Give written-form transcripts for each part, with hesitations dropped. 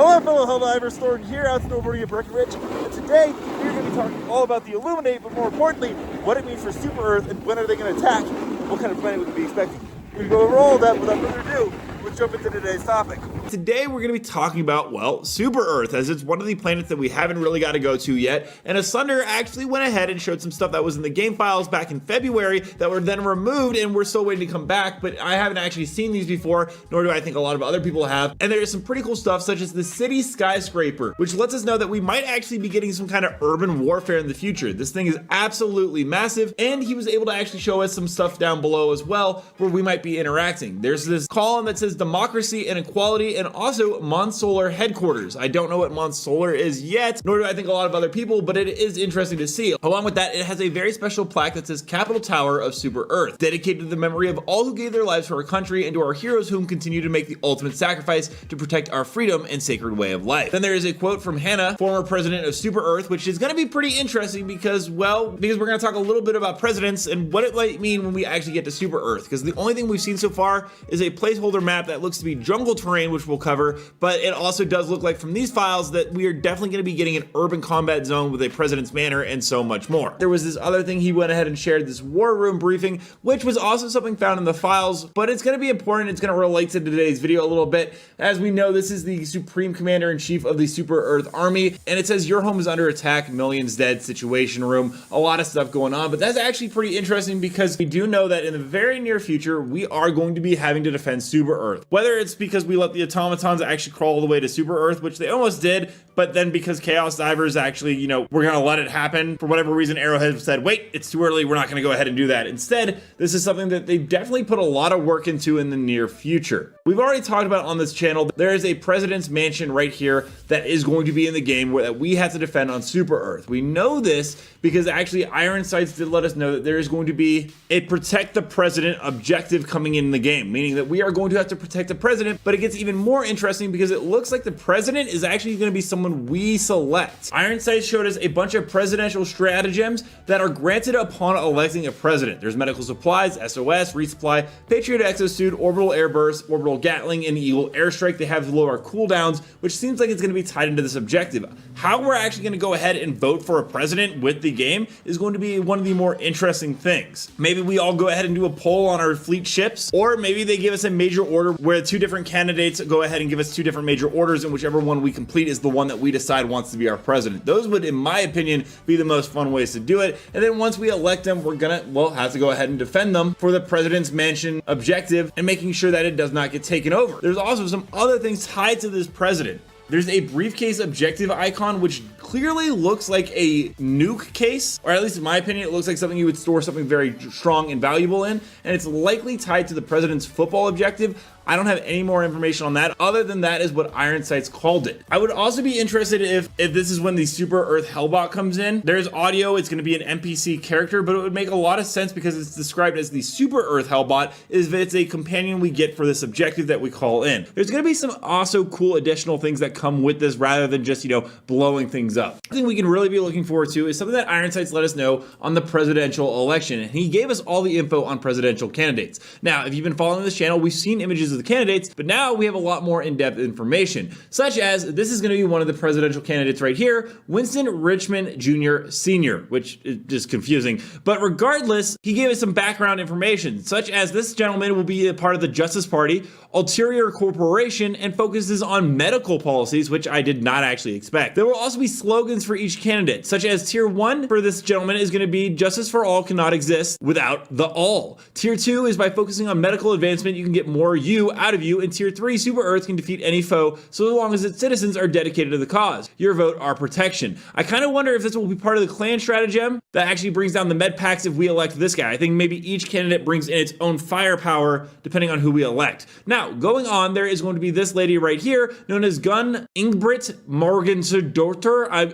Hello fellow Helldivers, Dorter here out snowboarding at Breckenridge, and today we're going to be talking all about the Illuminate, but more importantly, what it means for Super Earth and when are they going to attack, and what kind of planet we can be expecting. We're going to go over all of that. Without further ado, let's jump into today's topic. Today we're going to be talking about, well, Super Earth, as it's one of the planets that we haven't really got to go to yet, and Asunder actually went ahead and showed some stuff that was in the game files back in February that were then removed, and we're still waiting to come back, but I haven't actually seen these before, nor do I think a lot of other people have, and there is some pretty cool stuff such as the city skyscraper, which lets us know that we might actually be getting some kind of urban warfare in the future. This thing is absolutely massive, and he was able to actually show us some stuff down below as well, where we might be interacting. There's this column that says democracy and equality, and also Monsolar headquarters. I don't know what Monsolar is yet, nor do I think a lot of other people, but it is interesting to see. Along with that, it has a very special plaque that says Capital Tower of Super Earth, dedicated to the memory of all who gave their lives for our country and to our heroes whom continue to make the ultimate sacrifice to protect our freedom and sacred way of life. Then there is a quote from Hannah, former president of Super Earth, which is going to be pretty interesting because we're going to talk a little bit about presidents and what it might mean when we actually get to Super Earth, because the only thing we've seen so far is a placeholder map that looks to be jungle terrain, which we'll cover, but it also does look like from these files that we are definitely going to be getting an urban combat zone with a president's manor and so much more. There was this other thing he went ahead and shared, this war room briefing, which was also something found in the files, but it's going to be important. It's going to relate to today's video a little bit. As we know, this is the Supreme Commander-in-Chief of the Super Earth Army, and it says your home is under attack, millions dead, situation room, a lot of stuff going on, but that's actually pretty interesting because we do know that in the very near future, we are going to be having to defend Super Earth. Whether it's because we let the automatons actually crawl all the way to Super Earth, which they almost did, but then because Chaos Divers actually, we're going to let it happen. For whatever reason, Arrowhead said, wait, it's too early, we're not going to go ahead and do that. Instead, this is something that they definitely put a lot of work into in the near future. We've already talked about on this channel, there is a president's mansion right here that is going to be in the game that we have to defend on Super Earth. We know this because actually Iron Sights did let us know that there is going to be a protect the president objective coming in the game, meaning that we are going to have to protect the president, but it gets even more interesting because it looks like the president is actually going to be someone we select. Iron Sights showed us a bunch of presidential stratagems that are granted upon electing a president. There's medical supplies, SOS, resupply, Patriot exosuit, orbital airburst, orbital Gatling, and Eagle airstrike. They have lower cooldowns, which seems like it's going to be tied into this objective. How we're actually going to go ahead and vote for a president with the game is going to be one of the more interesting things. Maybe we all go ahead and do a poll on our fleet ships, or maybe they give us a major order where two different candidates go ahead and give us two different major orders, and whichever one we complete is the one that we decide wants to be our president. Those would, in my opinion, be the most fun ways to do it. And then once we elect them, we're gonna, have to go ahead and defend them for the president's mansion objective and making sure that it does not get taken over. There's also some other things tied to this president. There's a briefcase objective icon, which clearly looks like a nuke case, or at least in my opinion, it looks like something you would store something very strong and valuable in, and it's likely tied to the president's football objective. I don't have any more information on that other than that is what Iron Sights called it. I would also be interested if this is when the Super Earth Hellbot comes in. There's audio, it's going to be an NPC character, but it would make a lot of sense because it's described as the Super Earth Hellbot, is that it's a companion we get for this objective that we call in. There's going to be some also cool additional things that come with this rather than just, blowing things up. Something we can really be looking forward to is something that Iron Sights let us know on the presidential election, and he gave us all the info on presidential candidates. Now, if you've been following this channel, we've seen images of the candidates, but now we have a lot more in-depth information, such as this is going to be one of the presidential candidates right here, Winston Richmond Jr. Sr., which is just confusing, but regardless, he gave us some background information, such as this gentleman will be a part of the Justice Party, ulterior corporation, and focuses on medical policies, which I did not actually expect. There will also be slogans for each candidate, such as Tier 1 for this gentleman is going to be justice for all cannot exist without the all. Tier 2 is by focusing on medical advancement, you can get more you out of you, and Tier 3, Super Earth can defeat any foe so long as its citizens are dedicated to the cause. Your vote, our protection. I kind of wonder if this will be part of the clan stratagem that actually brings down the med packs if we elect this guy. I think maybe each candidate brings in its own firepower depending on who we elect. Now, going on, there is going to be this lady right here known as Gun Ingbrit Morgan Dorter. I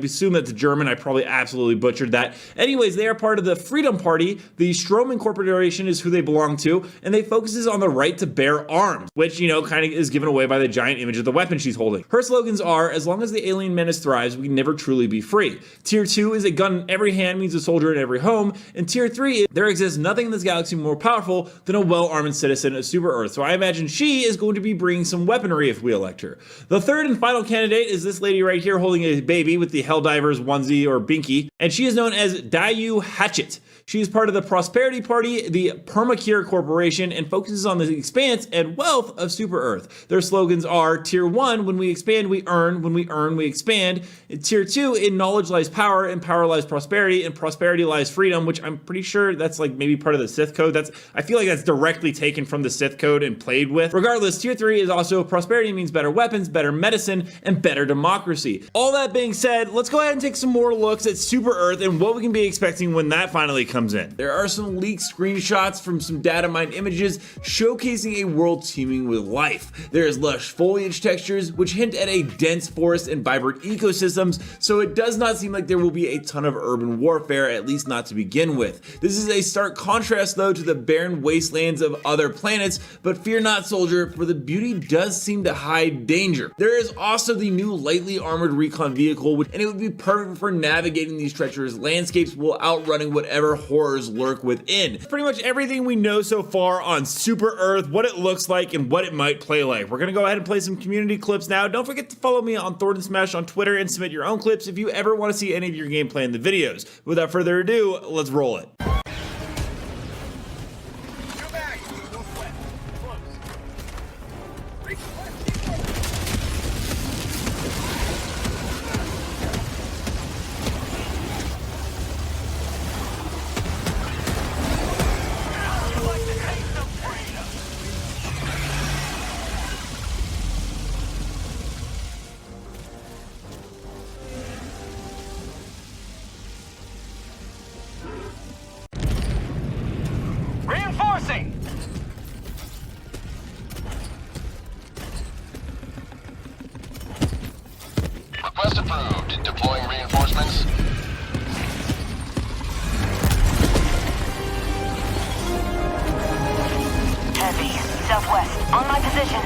assume that's German. I probably absolutely butchered that. Anyways, they are part of the Freedom Party. The Stroman Corporation is who they belong to, and they focuses on the right to bear bare arms, which, you know, kind of is given away by the giant image of the weapon she's holding. Her slogans are, as long as the alien menace thrives, we can never truly be free. Tier 2 is a gun in every hand means a soldier in every home. And Tier 3 is, there exists nothing in this galaxy more powerful than a well-armed citizen of Super Earth. So I imagine she is going to be bringing some weaponry if we elect her. The third and final candidate is this lady right here holding a baby with the Helldivers onesie or binky, and she is known as Hatchet. She is part of the Prosperity Party, the Permacure Corporation, and focuses on the expanse and wealth of Super Earth. Their slogans are Tier 1, when we expand, we earn. When we earn, we expand. And Tier 2, in knowledge lies power, in power lies prosperity, and prosperity lies freedom, which I'm pretty sure that's like maybe part of the Sith code. I feel like that's directly taken from the Sith code and played with. Regardless, Tier 3 is also prosperity means better weapons, better medicine, and better democracy. All that being said, let's go ahead and take some more looks at Super Earth and what we can be expecting when that finally comes in. There are some leaked screenshots from some data mined images showcasing a world teeming with life. There is lush foliage textures which hint at a dense forest and vibrant ecosystems, so it does not seem like there will be a ton of urban warfare, at least not to begin with. This is a stark contrast though to the barren wastelands of other planets, but fear not, soldier, for the beauty does seem to hide danger. There is also the new lightly armored recon vehicle, and it would be perfect for navigating these treacherous landscapes while outrunning whatever horrors lurk within. Pretty much everything we know so far on Super Earth, what it looks like, and what it might play like. We're gonna go ahead and play some community clips now. Don't forget to follow me on Thornton Smash on Twitter and submit your own clips if you ever want to see any of your gameplay in the videos. Without further ado, let's roll it. Reinforcing! Request approved. Deploying reinforcements. Heavy. Southwest. On my position.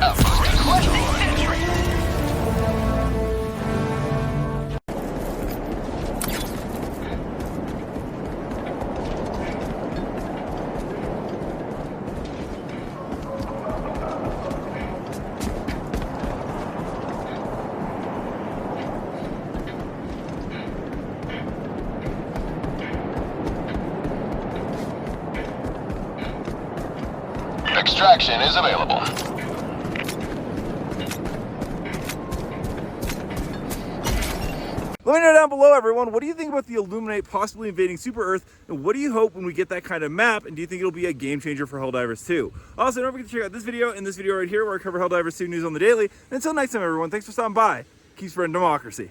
Outpost requesting sentry. Extraction is available. Let me know down below, everyone, what do you think about the Illuminate possibly invading Super Earth, and what do you hope when we get that kind of map, and do you think it'll be a game changer for Helldivers 2? Also, don't forget to check out this video and this video right here where I cover Helldivers 2 news on the daily. And until next time, everyone, thanks for stopping by. Keep spreading democracy.